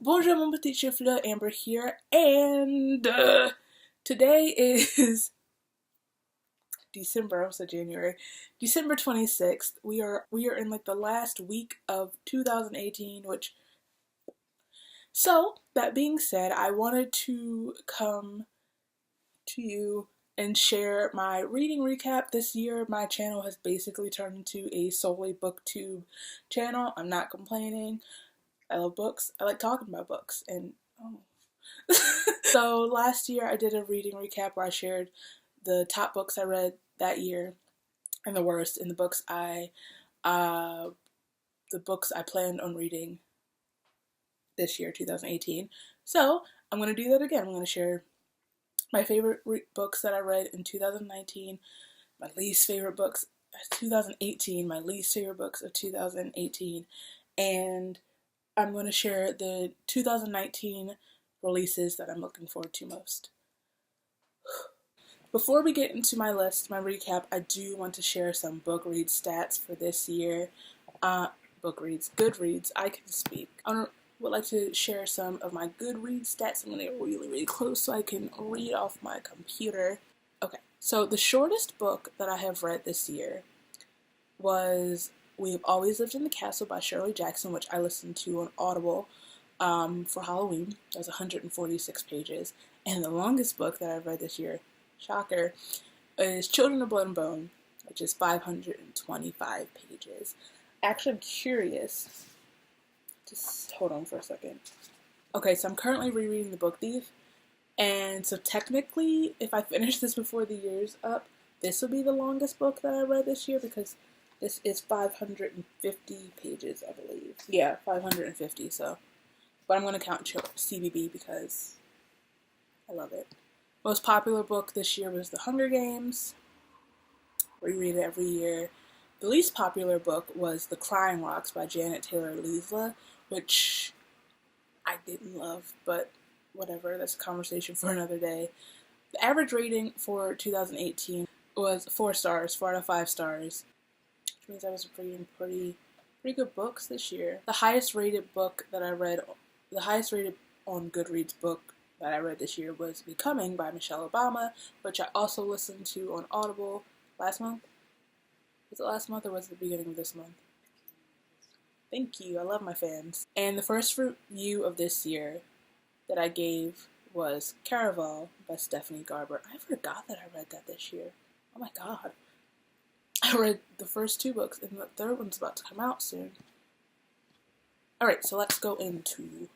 Bonjour mon petit chou-fleur, Amber here, and today is December, I said January, December 26th. We are in like the last week of 2018, so that being said, I wanted to come to you and share my reading recap. This year, my channel has basically turned into a solely booktube channel. I'm not complaining. I love books. I like talking about books, and so last year I did a reading recap where I shared the top books I read that year and the worst, and the books I planned on reading this year, 2018. So I'm going to do that again. I'm going to share my favorite books that I read in 2019, my least favorite books of 2018, my least favorite books of 2018, and I'm going to share the 2019 releases that I'm looking forward to most. Before we get into my list, my recap, I do want to share some book read stats for this year. Goodreads, I can speak. I would like to share some of my Goodreads stats. I'm going to get really, really close so I can read off my computer. Okay, so the shortest book that I have read this year was We Have Always Lived in the Castle by Shirley Jackson, which I listened to on Audible for Halloween. That was 146 pages. And the longest book that I've read this year, shocker, is Children of Blood and Bone, which is 525 pages. Actually, I'm curious. Just hold on for a second. Okay, so I'm currently rereading The Book Thief. And so technically, if I finish this before the year's up, this will be the longest book that I read this year because this is 550 pages, I believe. Yeah, 550, so. But I'm going to count CBB because I love it. Most popular book this year was The Hunger Games. Reread it every year. The least popular book was The Crying Rocks by Janet Taylor Leisler, which I didn't love, but whatever, that's a conversation for another day. The average rating for 2018 was 4 stars, 4 out of 5 stars. Which means I was reading pretty good books this year. The highest rated on Goodreads book that I read this year was Becoming by Michelle Obama, which I also listened to on Audible last month. Was it last month or was it the beginning of this month? Thank you, I love my fans. And the first review of this year that I gave was Caraval by Stephanie Garber. I forgot that I read that this year. Oh my god. I read the first 2 books, and the third one's about to come out soon. Alright, so let's go into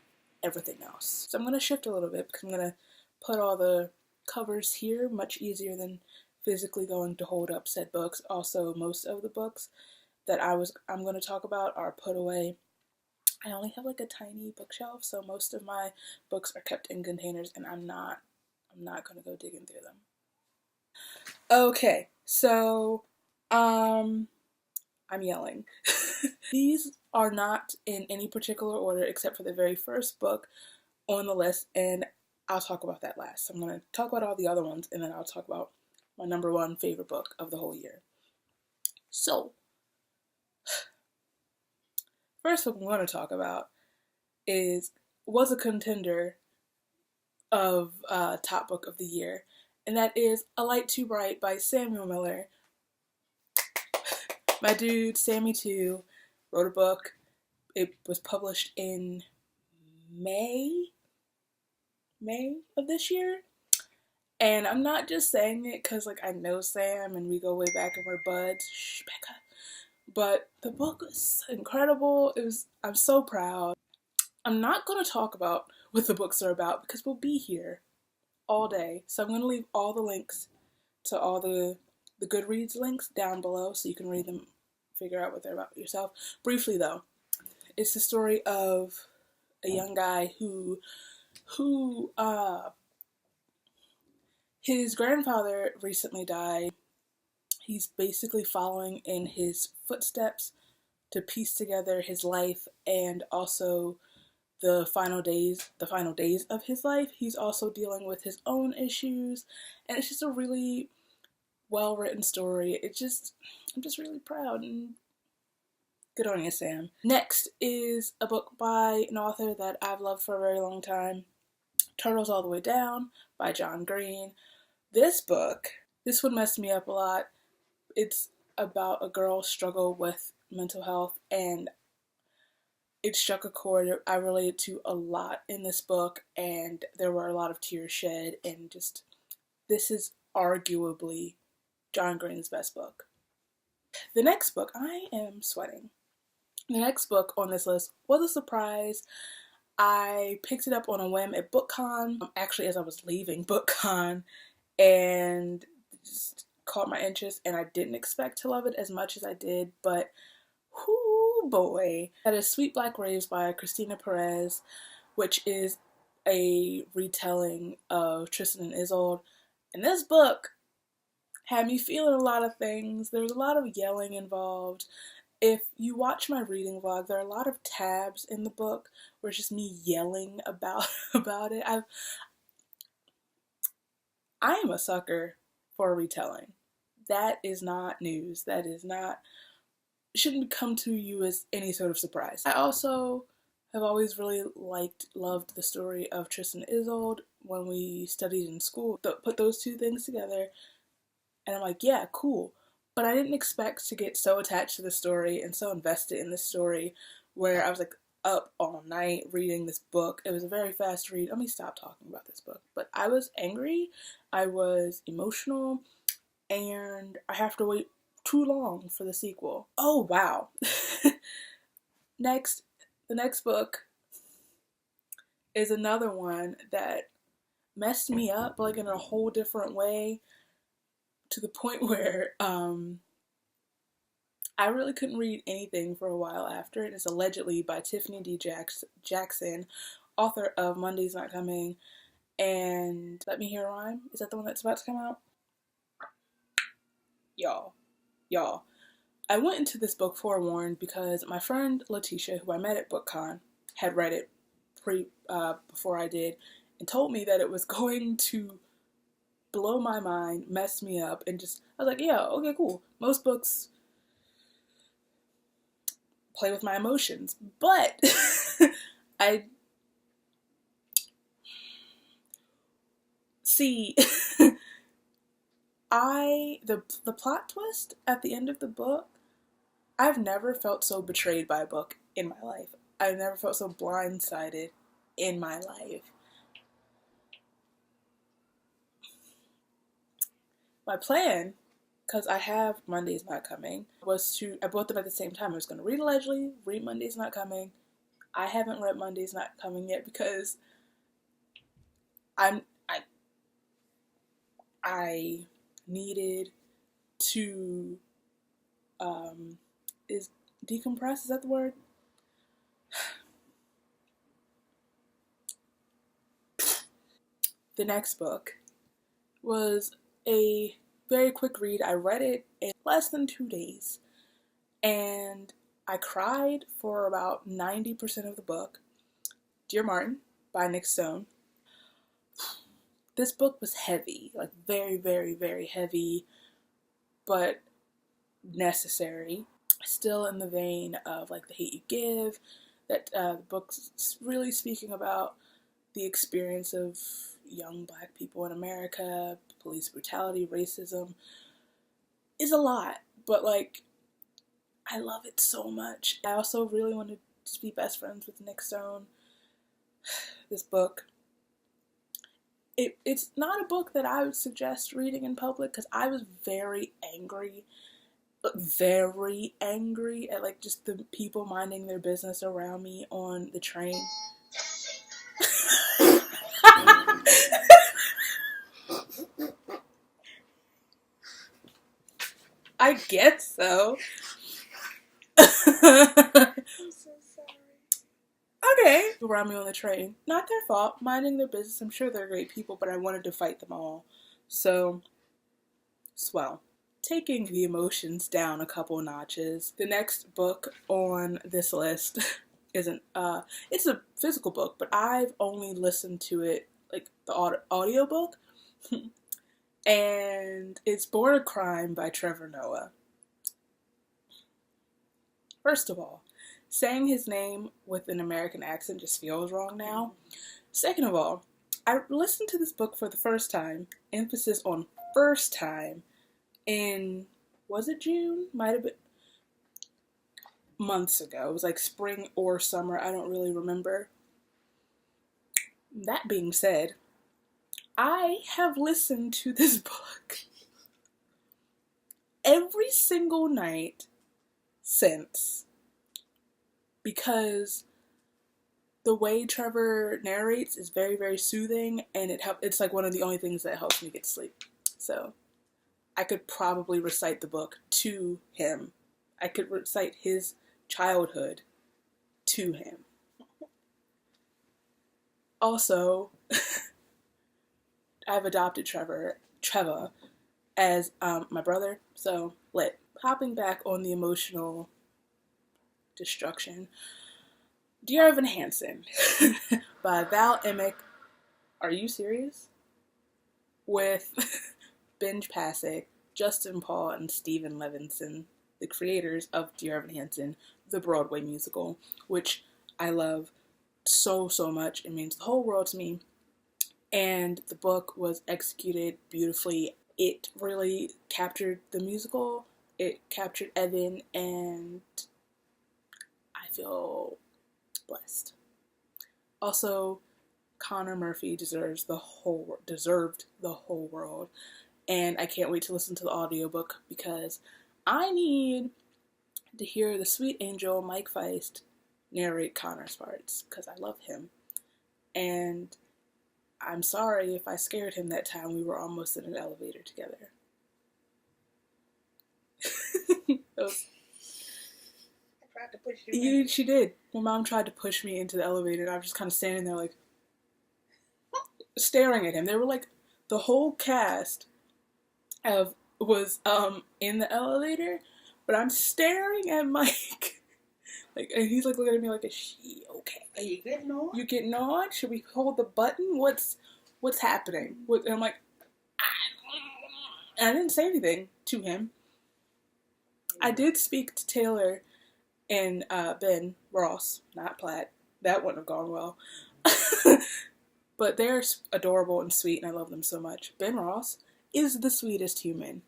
everything else. So I'm going to shift a little bit because I'm going to put all the covers here, much easier than physically going to hold up said books. Also, most of the books that I'm going to talk about are put away. I only have like a tiny bookshelf, so most of my books are kept in containers, and I'm not going to go digging through them. Okay, so I'm yelling. These are not in any particular order except for the very first book on the list, and I'll talk about that last. So I'm going to talk about all the other ones, and then I'll talk about my number 1 favorite book of the whole year. So, first book I'm going to talk about was a contender of top book of the year, and that is A Light Too Bright by Samuel Miller. My dude, Sammy 2, wrote a book. It was published in May of this year. And I'm not just saying it because, like, I know Sam and we go way back and we're buds. Shh, back up. But the book was incredible. I'm so proud. I'm not going to talk about what the books are about because we'll be here all day. So I'm going to leave all the links to all the Goodreads links down below so you can read them, figure out what they're about yourself. Briefly though, it's the story of a young guy who his grandfather recently died. He's basically following in his footsteps to piece together his life and also the final days of his life. He's also dealing with his own issues, and it's just a really well-written story. I'm just really proud, and Good on you, Sam. Next is a book by an author that I've loved for a very long time, Turtles All the Way Down by John Green. This one messed me up a lot. It's about a girl's struggle with mental health, and it struck a chord I related to a lot in this book, and there were a lot of tears shed, and just, this is arguably John Green's best book. The next book, I am sweating. The next book on this list was a surprise. I picked it up on a whim at BookCon, actually as I was leaving BookCon, and just caught my interest, and I didn't expect to love it as much as I did, but whoo boy. That is Sweet Black Raves by Christina Perez, which is a retelling of Tristan and Isolde. And this book had me feeling a lot of things. There's a lot of yelling involved. If you watch my reading vlog, there are a lot of tabs in the book where it's just me yelling about it. I am a sucker for a retelling. That is not news. That is not, shouldn't come to you as any sort of surprise. I also have always really loved the story of Tristan and Isolde when we studied in school. Put those two things together, and I'm like, yeah, cool. But I didn't expect to get so attached to the story and so invested in this story where I was like up all night reading this book. It was a very fast read. Let me stop talking about this book. But I was angry, I was emotional, and I have to wait too long for the sequel. Oh, wow. The next book is another one that messed me up, like in a whole different way, to the point where I really couldn't read anything for a while after it. It's allegedly by Tiffany D. Jackson, author of Monday's Not Coming and Let Me Hear a Rhyme. Is that the one that's about to come out? Y'all, I went into this book forewarned because my friend Letitia, who I met at BookCon, had read it before I did, and told me that it was going to blow my mind, mess me up, and just, I was like, yeah, okay, cool. Most books play with my emotions, but the plot twist at the end of the book, I've never felt so betrayed by a book in my life. I've never felt so blindsided in my life. My plan, because I have Monday's Not Coming, was I bought them at the same time. I was going to read Allegedly, read Monday's Not Coming. I haven't read Monday's Not Coming yet because I needed to decompress, is that the word? The next book was a very quick read. I read it in less than 2 days, and I cried for about 90% of the book. Dear Martin by Nick Stone. This book was heavy, like very, very, very heavy, but necessary. Still in the vein of like The Hate You Give, that the book's really speaking about the experience of young Black people in America, police brutality, racism. Is a lot, but like, I love it so much. I also really wanted to be best friends with Nick Stone. This book, it's not a book that I would suggest reading in public because I was very angry at like just the people minding their business around me on the train. I guess so. I'm so sorry. Okay. Around me on the train. Not their fault. Minding their business. I'm sure they're great people, but I wanted to fight them all. So, swell. Taking the emotions down a couple notches. The next book on this list isn't, it's a physical book, but I've only listened to it, like the audio book. And it's Born a Crime by Trevor Noah. First of all, saying his name with an American accent just feels wrong now. Second of all, I listened to this book for the first time, emphasis on first time, in, was it June? Might have been months ago. It was like spring or summer, I don't really remember. That being said, I have listened to this book every single night since, because the way Trevor narrates is very, very soothing, and it's like one of the only things that helps me get to sleep. So I could probably recite the book to him. I could recite his childhood to him. Also, I've adopted Trevor as my brother, so lit. Hopping back on the emotional destruction. Dear Evan Hansen by Val Emick. Are you serious? With Benj Pasek, Justin Paul, and Stephen Levinson, the creators of Dear Evan Hansen, the Broadway musical, which I love so, so much. It means the whole world to me. And the book was executed beautifully. It really captured the musical. It captured Evan, and I feel blessed. Also, Connor Murphy deserved the whole world, and I can't wait to listen to the audiobook because I need to hear the sweet angel Mike Feist narrate Connor's parts because I love him, and I'm sorry if I scared him that time we were almost in an elevator together. Tried to push you in. She did. My mom tried to push me into the elevator, and I was just kind of standing there, like, staring at him. They were like, the whole cast was in the elevator, but I'm staring at Mike, like, and he's like looking at me like, is she okay? Are you getting on? You getting on? Should we hold the button? What's happening? And I'm like, and I didn't say anything to him. I did speak to Taylor and Ben Ross, not Platt. That wouldn't have gone well. But they're adorable and sweet, and I love them so much. Ben Ross is the sweetest human.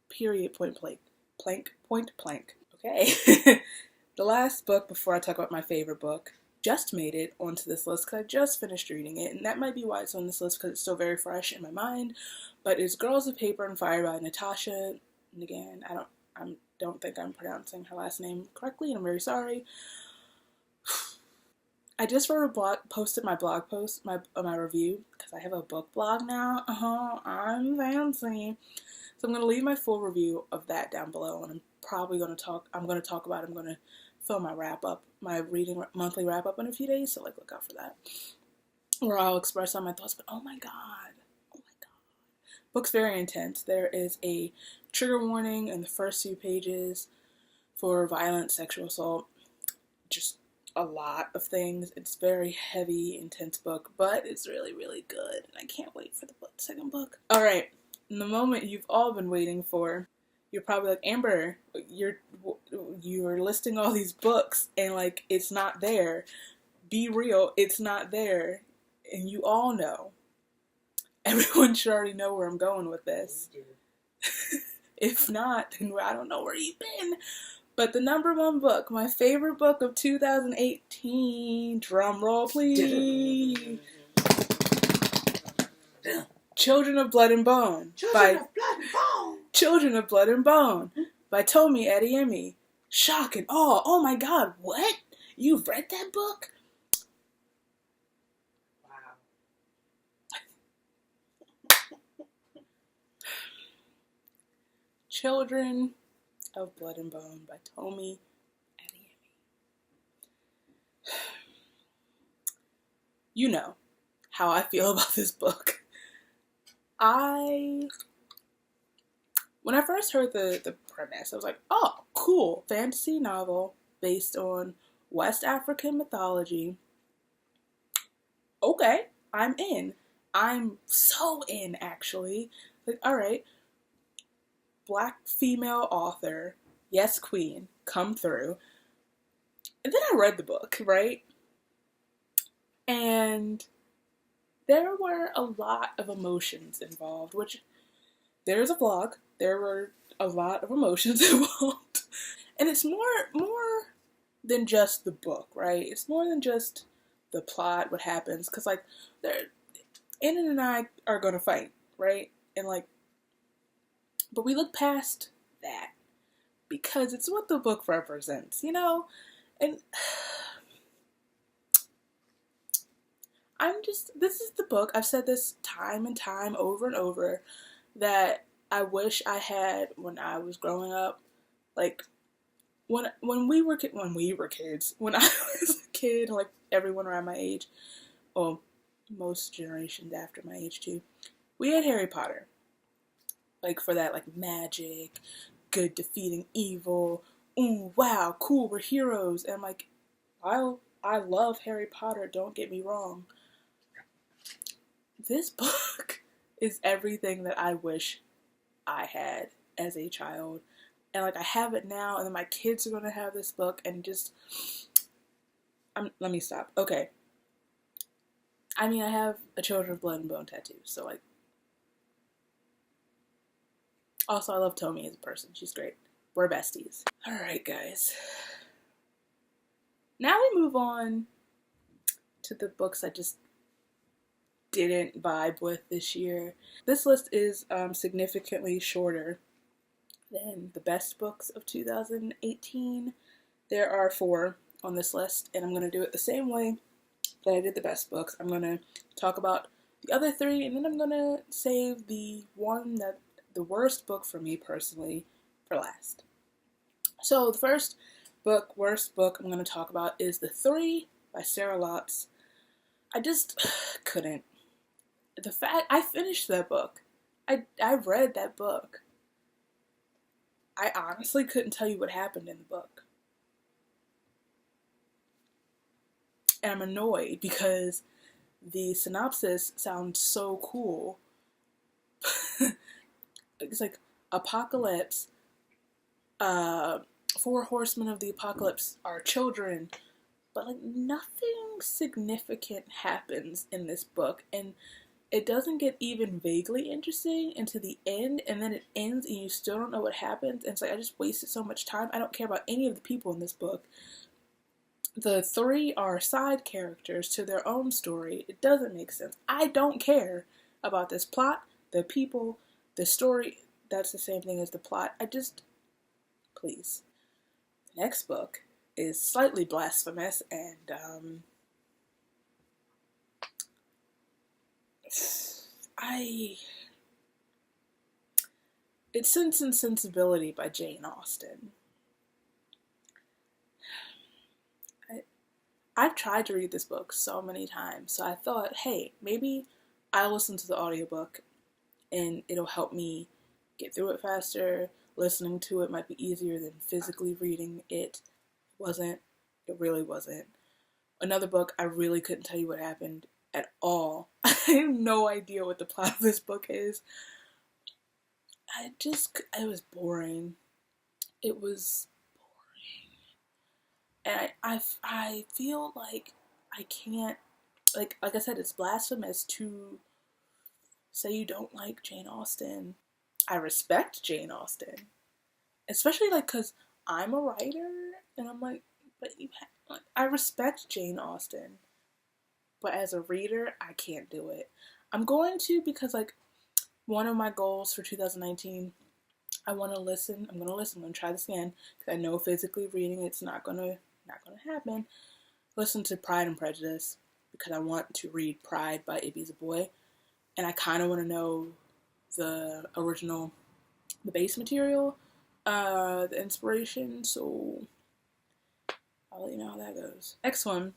Period. Point blank. Point blank. Okay. The last book, before I talk about my favorite book, just made it onto this list because I just finished reading it, and that might be why it's on this list because it's still very fresh in my mind. But it's Girls of Paper and Fire by Natasha. And again, I don't think I'm pronouncing her last name correctly, and I'm very sorry. I just posted my blog post, my review, because I have a book blog now. I'm fancy. So I'm going to leave my full review of that down below, and I'm going to film my monthly wrap up in a few days, so like look out for that. Where I'll express all my thoughts, but oh my god. Book's very intense. There is a trigger warning in the first few pages for violent sexual assault. Just a lot of things. It's a very heavy, intense book, but it's really, really good. And I can't wait for the second book. Alright, in the moment you've all been waiting for, you're probably like, Amber, you're listing all these books and like it's not there. Be real, it's not there. And you all know. Everyone should already know where I'm going with this. If not, then I don't know where you've been. But the number one book, my favorite book of 2018, drum roll please, Children of Blood and Bone. Children of Blood and Bone by Tomi Adeyemi. Shocking. Oh my god, what? You've read that book? Children of Blood and Bone by Tomi Adeyemi. You know how I feel about this book. When I first heard the premise, I was like, oh, cool, fantasy novel based on West African mythology. Okay, I'm in. I'm so in, actually. Like, alright, Black female author, yes queen, come through. And then I read the book, right? And there were a lot of emotions involved, which there's a vlog. There were a lot of emotions involved. And it's more than just the book, right? It's more than just the plot, what happens. Because, like, Anna and I are going to fight, right? And, like, but we look past that because it's what the book represents, you know? And this is the book, I've said this time and time over and over, that I wish I had when I was growing up. Like, when we were kids, when I was a kid, like everyone around my age, well, most generations after my age too, we had Harry Potter. Like, for that, like, magic, good defeating evil, ooh, wow, cool, we're heroes. And I'm like, I love Harry Potter, don't get me wrong. This book is everything that I wish I had as a child. And, like, I have it now, and then my kids are going to have this book, and just, let me stop. Okay. I mean, I have a Children of Blood and Bone tattoo, so, like, also I love Tommy as a person. She's great. We're besties. Alright, guys. Now we move on to the books I just didn't vibe with this year. This list is significantly shorter than the best books of 2018. There are 4 on this list, and I'm going to do it the same way that I did the best books. I'm going to talk about the other 3, and then I'm going to save the one that the worst book for me personally for last. So the first book, worst book I'm going to talk about is The 3 by Sarah Lotz. I just couldn't. The fact I finished that book. I read that book. I honestly couldn't tell you what happened in the book. And I'm annoyed because the synopsis sounds so cool. It's like apocalypse. 4 horsemen of the apocalypse are children. But, like, nothing significant happens in this book. And it doesn't get even vaguely interesting into the end, and then it ends and you still don't know what happens. And it's like, I just wasted so much time. I don't care about any of the people in this book. The 3 are side characters to their own story. It doesn't make sense. I don't care about this plot, the people, the story. That's the same thing as the plot. Please. The next book is slightly blasphemous, and it's Sense and Sensibility by Jane Austen. I've tried to read this book so many times, so I thought, hey, maybe I'll listen to the audiobook and it'll help me get through it faster. Listening to it might be easier than physically reading it. It really wasn't. Another book, I really couldn't tell you what happened at all. I have no idea what the plot of this book is. It was boring. It was boring. And I feel like I can't, like I said, it's blasphemous to say you don't like Jane Austen. I respect Jane Austen. Especially, like, because I'm a writer, and I'm like, but I respect Jane Austen. But as a reader, I can't do it. I'm going to, because, like, one of my goals for 2019, I want to listen. I'm going to try this again, because I know physically reading it's not going to happen. Listen to Pride and Prejudice, because I want to read Pride by Ibby Boy, and I kind of want to know the original, the base material, the inspiration, so I'll let you know how that goes. Next one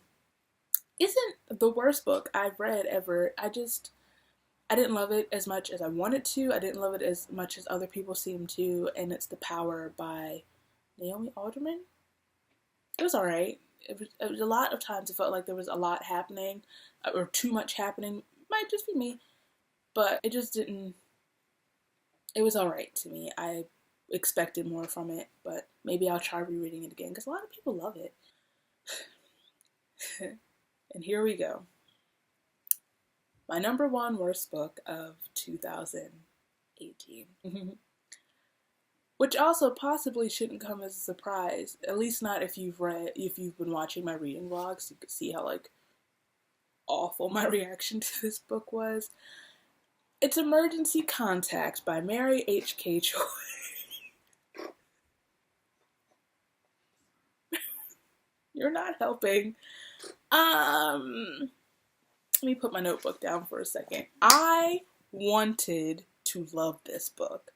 isn't the worst book I've read ever. I didn't love it as much as I wanted to. I didn't love it as much as other people seem to, and it's The Power by Naomi Alderman. It was alright. It was a lot of times it felt like there was a lot happening, or too much happening. Might just be me, but it just didn't. It was alright to me. I expected more from it, but maybe I'll try rereading it again because a lot of people love it. And here we go. My number one worst book of 2018. Which also possibly shouldn't come as a surprise. At least not if you've been watching my reading vlogs. You could see how, like, awful my reaction to this book was. It's Emergency Contact by Mary H.K. Choi. You're not helping. Let me put my notebook down for a second. I wanted to love this book.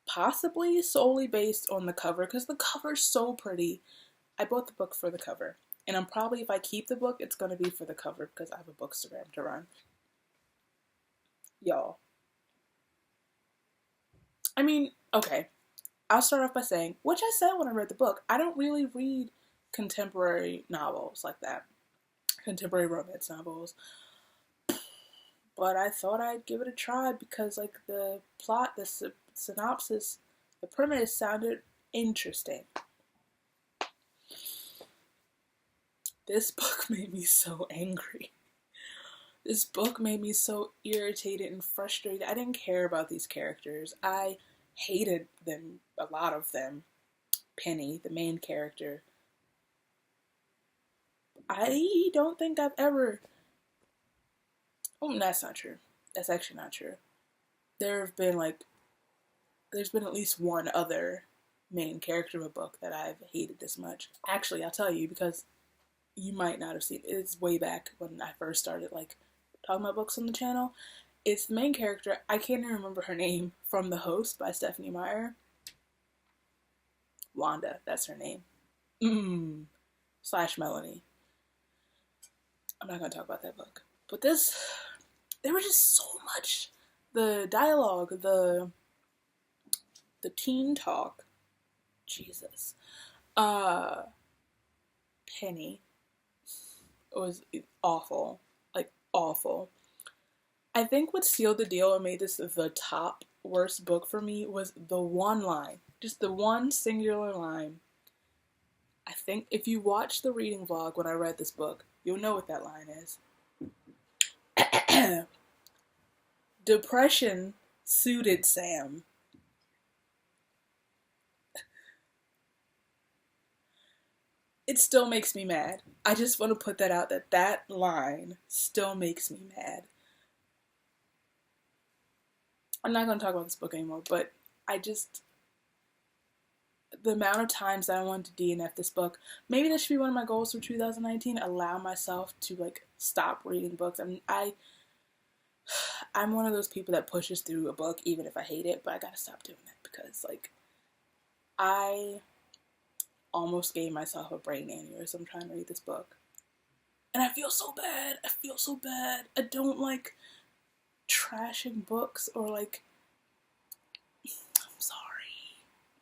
Possibly solely based on the cover, because the cover's so pretty. I bought the book for the cover. And I'm probably, if I keep the book, it's going to be for the cover, because I have a bookstagram to run. Y'all. I mean, okay. I'll start off by saying, which I said when I read the book, I don't really read contemporary novels like that. Contemporary romance novels. But I thought I'd give it a try because, like, the plot, the synopsis, the premise sounded interesting. This book made me so angry. This book made me so irritated and frustrated. I didn't care about these characters. I hated them, a lot of them. Penny, the main character. I don't think I've ever... Oh, that's not true. That's actually not true. There's been at least one other main character of a book that I've hated this much. Actually, I'll tell you, because you might not have seen it. It's way back when I first started, like, talking about books on the channel. It's the main character. I can't even remember her name. From The Host by Stephanie Meyer. Wanda, that's her name. / Melanie. I'm not going to talk about that book. But there was just so much. The dialogue, the teen talk. Jesus. Penny was awful. Like, awful. I think what sealed the deal and made this the top worst book for me was the one line. Just the one singular line. I think if you watch the reading vlog when I read this book, you'll know what that line is. Depression suited Sam. It still makes me mad. I just want to put that out, that line still makes me mad. I'm not going to talk about this book anymore, but the amount of times that I wanted to DNF this book, maybe that should be one of my goals for 2019, allow myself to, like, stop reading books. I'm one of those people that pushes through a book even if I hate it, but I gotta stop doing that because, like, I almost gave myself a brain aneurysm trying to read this book. And I feel so bad. I don't like trashing books or, like, I'm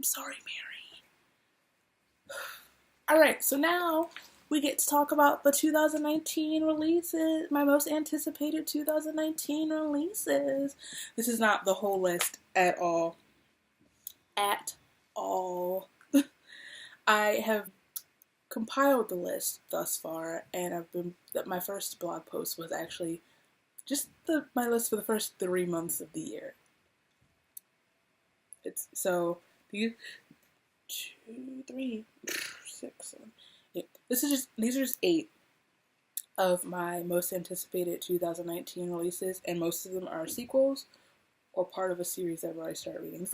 sorry, Mary. Alright, so now we get to talk about the 2019 releases, my most anticipated 2019 releases. This is not the whole list at all. I have compiled the list thus far, and my first blog post was actually just my list for the first 3 months of the year. It's so these 2, 3, 6, 7. Yeah, these are just 8 of my most anticipated 2019 releases, and most of them are sequels or part of a series I've already started reading.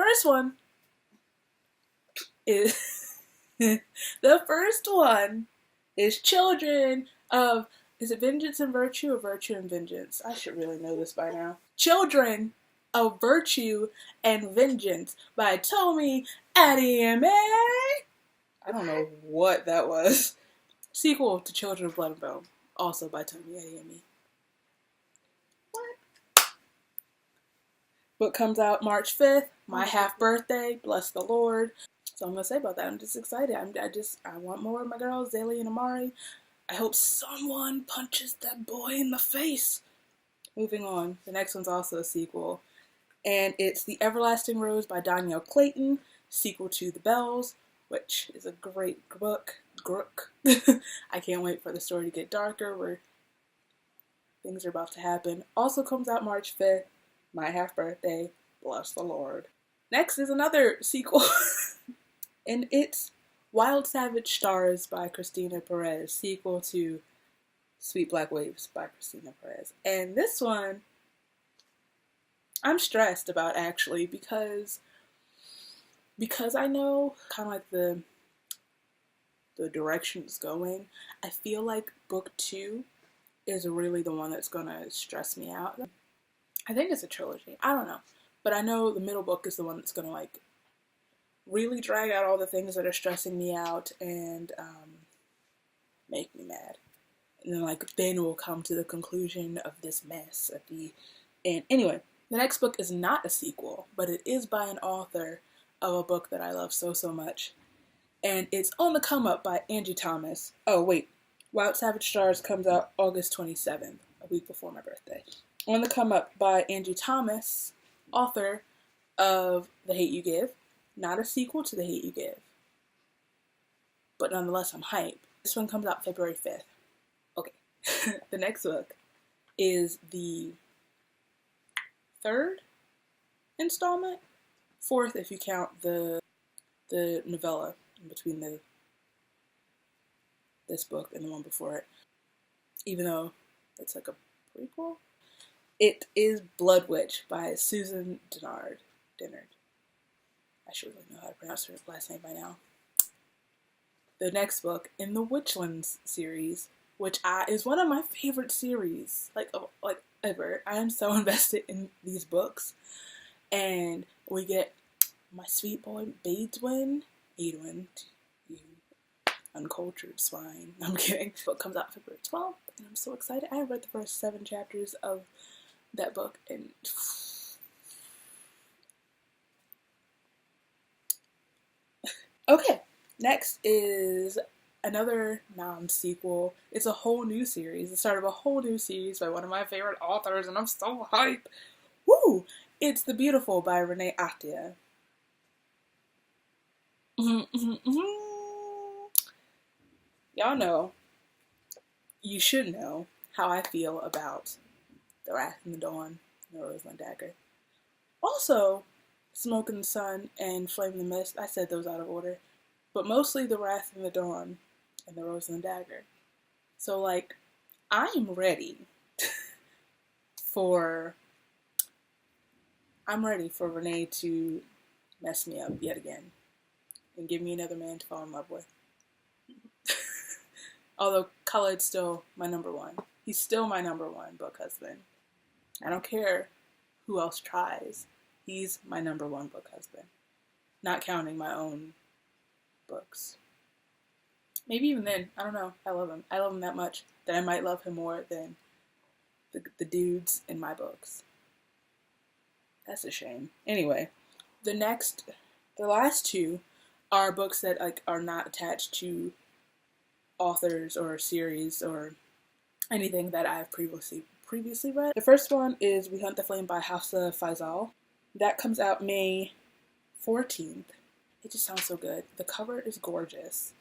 The first one is Children of, is it Vengeance and Virtue or Virtue and Vengeance? I should really know this by now. Children of Virtue and Vengeance by Tomi Adeyemi. I don't know what that was. Sequel to Children of Blood and Bone, also by Tomi Adeyemi. What? Book comes out March 5th, my half birthday, bless the Lord. So I'm going to say about that, I'm just excited. I want more of my girls, Zaylee and Amari. I hope someone punches that boy in the face. Moving on, the next one's also a sequel. And it's The Everlasting Rose by Danielle Clayton, sequel to The Bells, which is a great book. Grook. I can't wait for the story to get darker, where things are about to happen. Also comes out March 5th, my half birthday. Bless the Lord. Next is another sequel, and it's Wild Savage Stars by Christina Perez, sequel to Sweet Black Waves by Christina Perez. And this one, I'm stressed about, actually, because I know kind of like the direction it's going. I feel like book 2 is really the one that's gonna stress me out. I think it's a trilogy. I don't know. But I know the middle book is the one that's gonna like really drag out all the things that are stressing me out and make me mad. And then then we'll come to the conclusion of this mess at the end. Anyway, the next book is not a sequel, but it is by an author of a book that I love so much. And it's On the Come Up by Angie Thomas. Oh, wait. Wild Savage Stars comes out August 27th, a week before my birthday. On the Come Up by Angie Thomas, author of The Hate U Give. Not a sequel to The Hate U Give. But nonetheless, I'm hyped. This one comes out February 5th. Okay. The next book is the 3rd installment. 4th if you count the novella in between this book and the one before it, even though it's like a prequel. It is Blood Witch by Susan Dennard. I should really know how to pronounce her last name by now. The next book in the Witchlands series, which is one of my favorite series, like ever. I am so invested in these books, and we get my sweet boy Edwin, you Uncultured Swine. I'm kidding. The book comes out February 12th, and I'm so excited. I have read the first 7 chapters of that book, and okay, next is another non-sequel. It's a whole new series. The start of a whole new series by one of my favorite authors, and I'm so hyped. Woo! It's The Beautiful by Renee Ahdieh. Y'all know, you should know how I feel about The Wrath in the Dawn and The Roseland Dagger. Also, Smoke in the Sun and Flame in the Mist. I said those out of order. But mostly The Wrath in the Dawn and The Roseland Dagger. So, I'm ready I'm ready for Renee to mess me up yet again and give me another man to fall in love with. Although Khaled's still my number one. He's still my number one book husband. I don't care who else tries. He's my number one book husband. Not counting my own books. Maybe even then, I don't know. I love him. I love him that much that I might love him more than the dudes in my books. That's a shame. Anyway, the last 2 are books that are not attached to authors or series or anything that I've previously read. The first one is We Hunt the Flame by Hafsa Faizal. That comes out May 14th. It just sounds so good. The cover is gorgeous.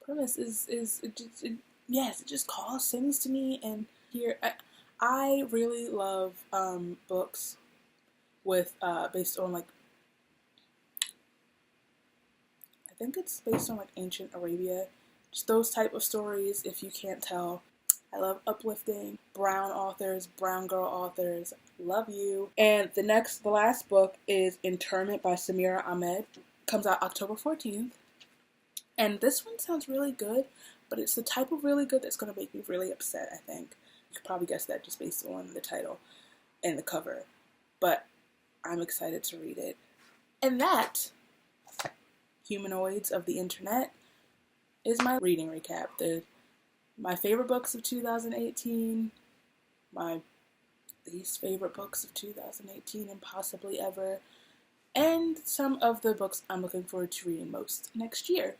The premise it just calls things to me, and here I really love books with based on I think it's based on ancient Arabia. Just those type of stories, if you can't tell. I love uplifting brown authors, brown girl authors. Love you. And the last book is Interment by Samira Ahmed. Comes out October 14th. And this one sounds really good, but it's the type of really good that's going to make me really upset, I think. You could probably guess that just based on the title and the cover. But I'm excited to read it. And that, humanoids of the internet, is my reading recap. My favorite books of 2018, my least favorite books of 2018 and possibly ever, and some of the books I'm looking forward to reading most next year,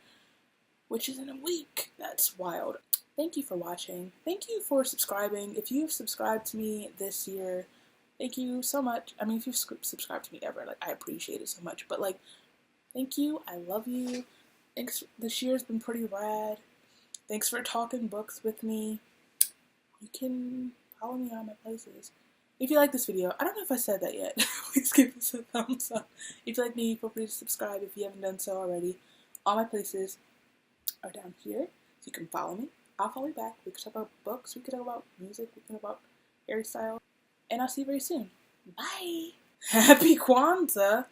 which is in a week. That's wild. Thank you for watching. Thank you for subscribing. If you've subscribed to me this year, thank you so much. I mean, if you've subscribed to me ever, I appreciate it so much. But, thank you. I love you. Thanks. This year's been pretty rad. Thanks for talking books with me. You can follow me on my places. If you like this video, I don't know if I said that yet. Please give us a thumbs up. If you like me, feel free to subscribe if you haven't done so already. All my places are down here, so you can follow me. I'll follow you back. We can talk about books, we can talk about music, we can talk about hairstyle. And I'll see you very soon. Bye! Happy Kwanzaa!